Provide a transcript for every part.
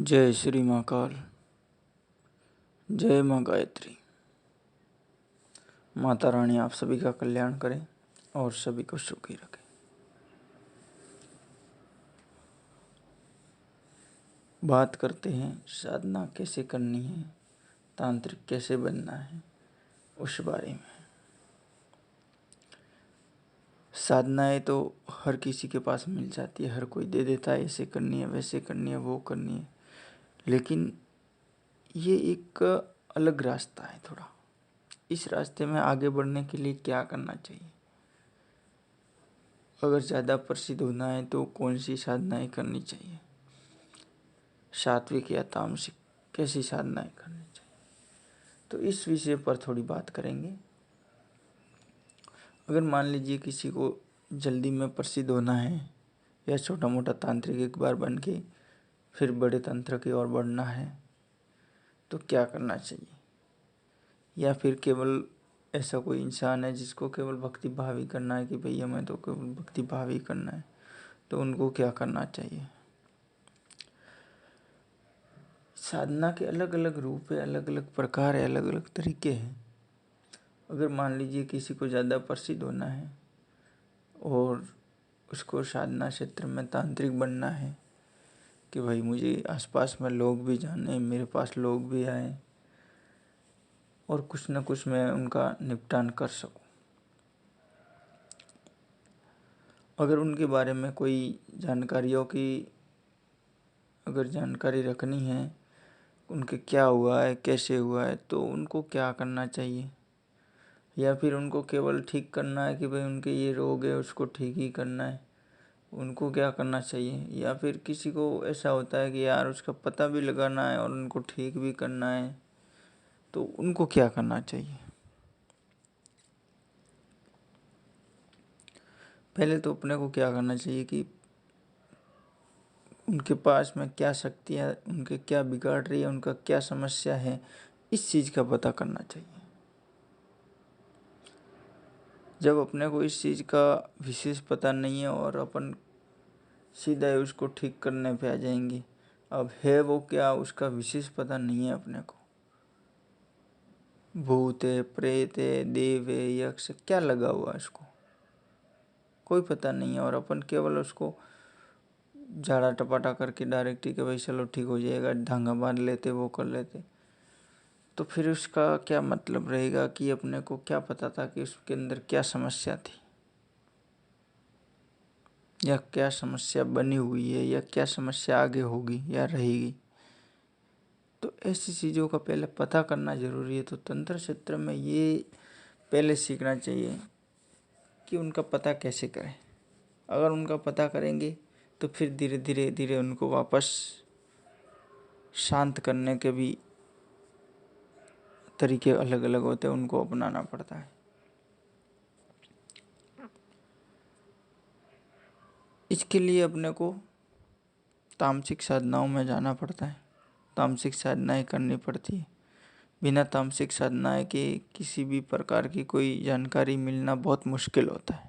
जय श्री महाकाल। जय माँ गायत्री। माता रानी आप सभी का कल्याण करें और सभी को सुखी रखें। बात करते हैं साधना कैसे करनी है, तांत्रिक कैसे बनना है, उस बारे में। साधनाएं तो हर किसी के पास मिल जाती है, हर कोई दे देता है, ऐसे करनी है, वैसे करनी है, वो करनी है। लेकिन ये एक अलग रास्ता है थोड़ा। इस रास्ते में आगे बढ़ने के लिए क्या करना चाहिए, अगर ज़्यादा प्रसिद्ध होना है तो कौन सी साधनाएं करनी चाहिए, सात्विक या तामसिक कैसी साधनाएं करनी चाहिए, तो इस विषय पर थोड़ी बात करेंगे। अगर मान लीजिए किसी को जल्दी में प्रसिद्ध होना है या छोटा मोटा तांत्रिक एक बार बन के फिर बड़े तंत्र की ओर बढ़ना है, तो क्या करना चाहिए। या फिर केवल ऐसा कोई इंसान है जिसको केवल भक्ति भाव ही करना है कि भैया मैं तो केवल भक्ति भाव ही करना है, तो उनको क्या करना चाहिए। साधना के अलग अलग रूप है, अलग अलग प्रकार है, अलग अलग तरीके हैं। अगर मान लीजिए किसी को ज़्यादा प्रसिद्ध होना है और उसको साधना क्षेत्र में तांत्रिक बनना है कि भाई मुझे आसपास में लोग भी जाने, मेरे पास लोग भी आए और कुछ न कुछ मैं उनका निपटान कर सकूं। अगर उनके बारे में कोई जानकारियों की अगर जानकारी रखनी है, उनके क्या हुआ है, कैसे हुआ है, तो उनको क्या करना चाहिए। या फिर उनको केवल ठीक करना है कि भाई उनके ये रोग है उसको ठीक ही करना है, उनको क्या करना चाहिए। या फिर किसी को ऐसा होता है कि यार उसका पता भी लगाना है और उनको ठीक भी करना है, तो उनको क्या करना चाहिए। पहले तो अपने को क्या करना चाहिए कि उनके पास में क्या शक्तियाँ, उनके क्या बिगाड़ रही है, उनका क्या समस्या है, इस चीज़ का पता करना चाहिए। जब अपने को इस चीज़ का विशेष पता नहीं है और अपन सीधा ही उसको ठीक करने पे आ जाएंगे, अब है वो क्या उसका विशेष पता नहीं है अपने को। भूत है, प्रेत है, देव है, यक्ष, क्या लगा हुआ है उसको कोई पता नहीं है, और अपन केवल उसको झाड़ा टपाटा करके डायरेक्ट ही कि भाई चलो ठीक हो जाएगा, धांगा बांध लेते, वो कर लेते, तो फिर उसका क्या मतलब रहेगा कि अपने को क्या पता था कि उसके अंदर क्या समस्या थी या क्या समस्या बनी हुई है या क्या समस्या आगे होगी या रहेगी। तो ऐसी चीज़ों का पहले पता करना ज़रूरी है। तो तंत्र क्षेत्र में ये पहले सीखना चाहिए कि उनका पता कैसे करें। अगर उनका पता करेंगे तो फिर धीरे धीरे धीरे उनको वापस शांत करने के भी तरीके अलग अलग होते हैं, उनको अपनाना पड़ता है। इसके लिए अपने को तामसिक साधनाओं में जाना पड़ता है, तामसिक साधनाएं करनी पड़ती है। बिना तामसिक साधनाएं के किसी भी प्रकार की कोई जानकारी मिलना बहुत मुश्किल होता है।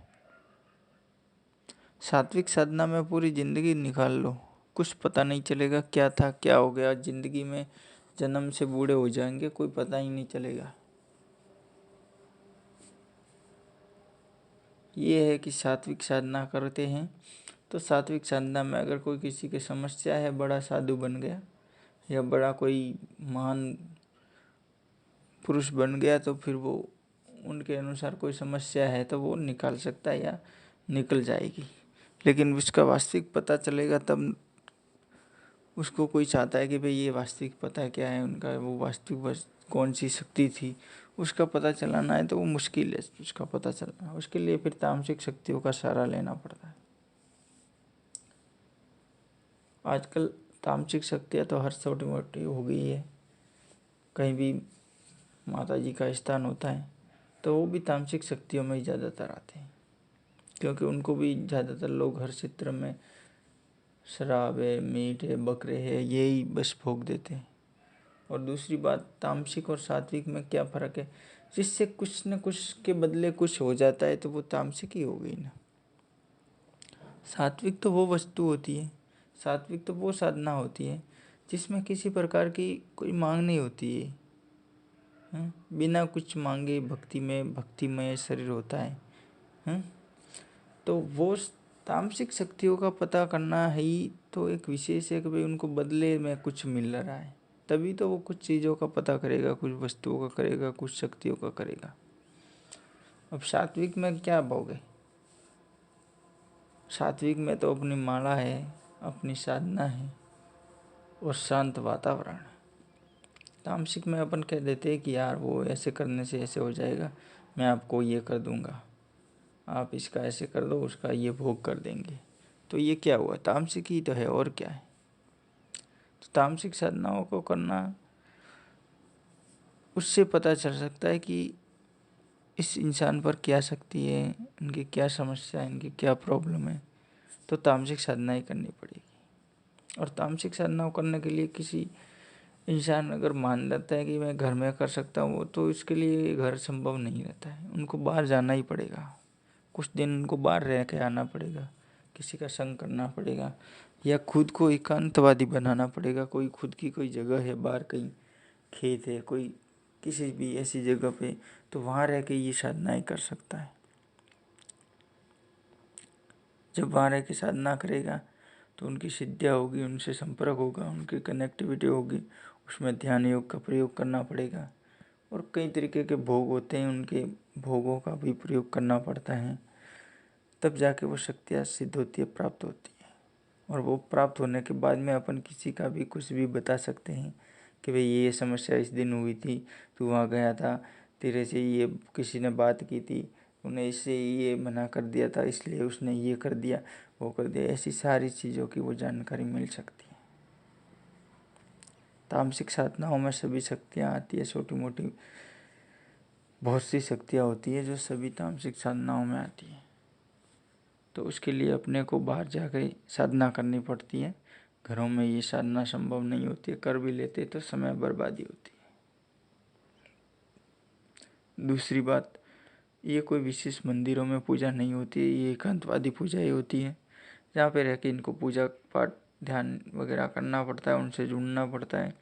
सात्विक साधना में पूरी ज़िंदगी निकाल लो, कुछ पता नहीं चलेगा क्या था क्या हो गया ज़िंदगी में, जन्म से बूढ़े हो जाएंगे, कोई पता ही नहीं चलेगा। ये है कि सात्विक साधना करते हैं तो सात्विक साधना में अगर कोई किसी की समस्या है, बड़ा साधु बन गया या बड़ा कोई महान पुरुष बन गया, तो फिर वो उनके अनुसार कोई समस्या है तो वो निकाल सकता है या निकल जाएगी। लेकिन उसका वास्तविक पता चलेगा तब उसको कोई चाहता है कि भाई ये वास्तविक पता क्या है उनका, वो वास्तविक कौन सी शक्ति थी उसका पता चलाना है, तो वो मुश्किल है उसका पता चलना। उसके लिए फिर तामसिक शक्तियों का सहारा लेना पड़ता है। आजकल तामसिक शक्तियाँ तो हर छोटी मोटी हो गई है। कहीं भी माता जी का स्थान होता है तो वो भी तामसिक शक्तियों में ही ज़्यादातर आते हैं, क्योंकि उनको भी ज़्यादातर लोग हर क्षेत्र में शराब है, मीट है, बकरे है, यही बस भोग देते हैं। और दूसरी बात, तामसिक और सात्विक में क्या फ़र्क है, जिससे कुछ न कुछ के बदले कुछ हो जाता है तो वो तामसिक ही हो गई ना। सात्विक तो वो वस्तु होती है, सात्विक तो वो साधना होती है जिसमें किसी प्रकार की कोई मांग नहीं होती है, बिना कुछ मांगे भक्तिमय शरीर होता है। तो वो तामसिक शक्तियों का पता करना ही तो एक विशेष है कि भाई उनको बदले में कुछ मिल रहा है, तभी तो वो कुछ चीज़ों का पता करेगा, कुछ वस्तुओं का करेगा, कुछ शक्तियों का करेगा। अब सात्विक में क्या पाओगे? सात्विक में तो अपनी माला है, अपनी साधना है और शांत वातावरण है। तामसिक में अपन कह देते हैं कि यार वो ऐसे करने से ऐसे हो जाएगा, मैं आपको ये कर दूंगा, आप इसका ऐसे कर दो, उसका ये भोग कर देंगे। तो ये क्या हुआ? तामसिक ही तो है, और क्या है। तो तामसिक साधनाओं को करना, उससे पता चल सकता है कि इस इंसान पर क्या शक्ति है, इनकी क्या समस्या है, इनकी क्या प्रॉब्लम है। तो तामसिक साधना ही करनी पड़ेगी। और तामसिक साधनाओं करने के लिए किसी इंसान अगर मान लेता है कि मैं घर में कर सकता हूँ, तो इसके लिए घर संभव नहीं रहता है, उनको बाहर जाना ही पड़ेगा। कुछ दिन उनको बाहर रह के आना पड़ेगा, किसी का संग करना पड़ेगा, या खुद को एकांतवादी बनाना पड़ेगा। कोई खुद की कोई जगह है बाहर, कहीं खेत है, कोई किसी भी ऐसी जगह पे, तो वहाँ रह के ये साधनाएँ कर सकता है। जब वहाँ रह के साधना करेगा तो उनकी सिद्धियाँ होगी, उनसे संपर्क होगा, उनकी कनेक्टिविटी होगी, उसमें ध्यान योग का प्रयोग करना पड़ेगा। और कई तरीके के भोग होते हैं, उनके भोगों का भी प्रयोग करना पड़ता है, तब जाके वो शक्तियाँ सिद्ध होती है, प्राप्त होती है। और वो प्राप्त होने के बाद में अपन किसी का भी कुछ भी बता सकते हैं कि भाई ये समस्या इस दिन हुई थी, तू वहाँ गया था, तेरे से ये किसी ने बात की थी, उन्हें इससे ये मना कर दिया था, इसलिए उसने ये कर दिया, वो कर दिया। ऐसी सारी चीज़ों की वो जानकारी मिल सकती है। तामसिक साधनाओं में सभी शक्तियाँ आती है, छोटी मोटी बहुत सी शक्तियाँ होती है जो सभी तामसिक साधनाओं में आती है। तो उसके लिए अपने को बाहर जाकर साधना करनी पड़ती है। घरों में ये साधना संभव नहीं होती है, कर भी लेते तो समय बर्बादी होती है। दूसरी बात, ये कोई विशेष मंदिरों में पूजा नहीं होती है, ये एकांतवादी पूजा ही होती है, जहाँ पे रह के इनको पूजा पाठ ध्यान वगैरह करना पड़ता है, उनसे जुड़ना पड़ता है,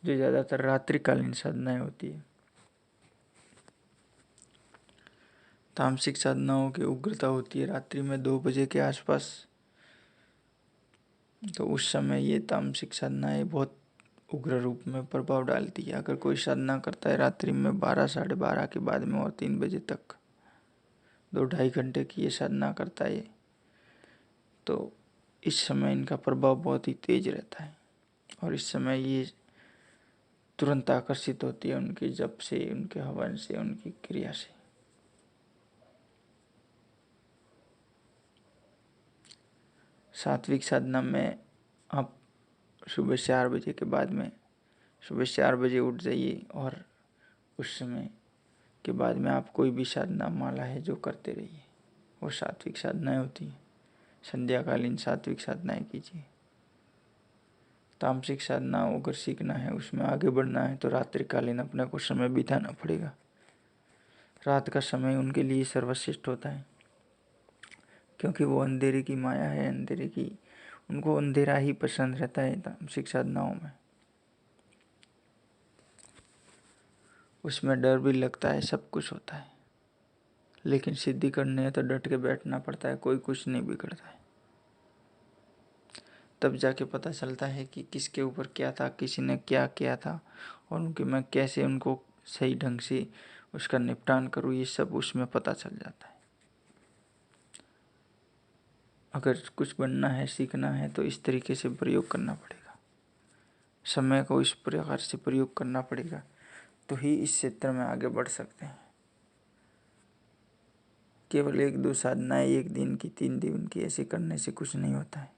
जो ज़्यादातर रात्रिकालीन साधनाएँ होती है। तामसिक साधनाओं की उग्रता होती है रात्रि में 2 बजे के आसपास। तो उस समय ये तामसिक साधनाएँ बहुत उग्र रूप में प्रभाव डालती है। अगर कोई साधना करता है रात्रि में 12 साढ़े 12 के बाद में और 3 बजे तक 2-2.5 घंटे की ये साधना करता है, तो इस समय इनका प्रभाव बहुत ही तेज रहता है। और इस समय ये तुरंत आकर्षित होती है उनके जप से, उनके हवन से, उनकी क्रिया से। सात्विक साधना में आप सुबह 4 बजे के बाद में, सुबह 4 बजे उठ जाइए और उस समय के बाद में आप कोई भी साधना माला है जो करते रहिए, वो सात्विक साधनाएँ होती हैं। संध्याकालीन सात्विक साधनाएँ कीजिए। तामसिक साधना अगर सीखना है, उसमें आगे बढ़ना है, तो रात्रिकालीन अपने को समय बिताना पड़ेगा। रात का समय उनके लिए सर्वश्रेष्ठ होता है, क्योंकि वो अंधेरे की माया है, अंधेरे की, उनको अंधेरा ही पसंद रहता है। तामसिक साधनाओं में उसमें डर भी लगता है, सब कुछ होता है, लेकिन सिद्धि करनी है तो डट के बैठना पड़ता है, कोई कुछ नहीं बिगड़ता है। तब जाके पता चलता है कि किसके ऊपर क्या था, किसी ने क्या किया था, और उनके मैं कैसे उनको सही ढंग से उसका निपटान करूँ, ये सब उसमें पता चल जाता है। अगर कुछ बनना है, सीखना है, तो इस तरीके से प्रयोग करना पड़ेगा, समय को इस प्रकार से प्रयोग करना पड़ेगा, तो ही इस क्षेत्र में आगे बढ़ सकते हैं। केवल 1-2 साधनाएँ 1 दिन की, 3 दिन की ऐसे करने से कुछ नहीं होता है।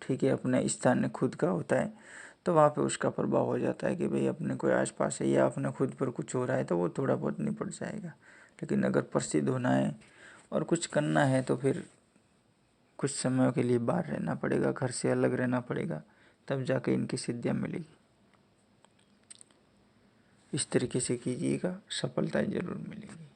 ठीक है, अपने स्थान खुद का होता है, तो वहाँ पे उसका प्रभाव हो जाता है कि भाई अपने कोई आसपास है या अपने खुद पर कुछ हो रहा है, तो वो थोड़ा बहुत निपट जाएगा। लेकिन अगर प्रसिद्ध होना है और कुछ करना है, तो फिर कुछ समय के लिए बाहर रहना पड़ेगा, घर से अलग रहना पड़ेगा, तब जाके इनकी सिद्धियाँ मिलेगी। इस तरीके से कीजिएगा, सफलताएं जरूर मिलेगी।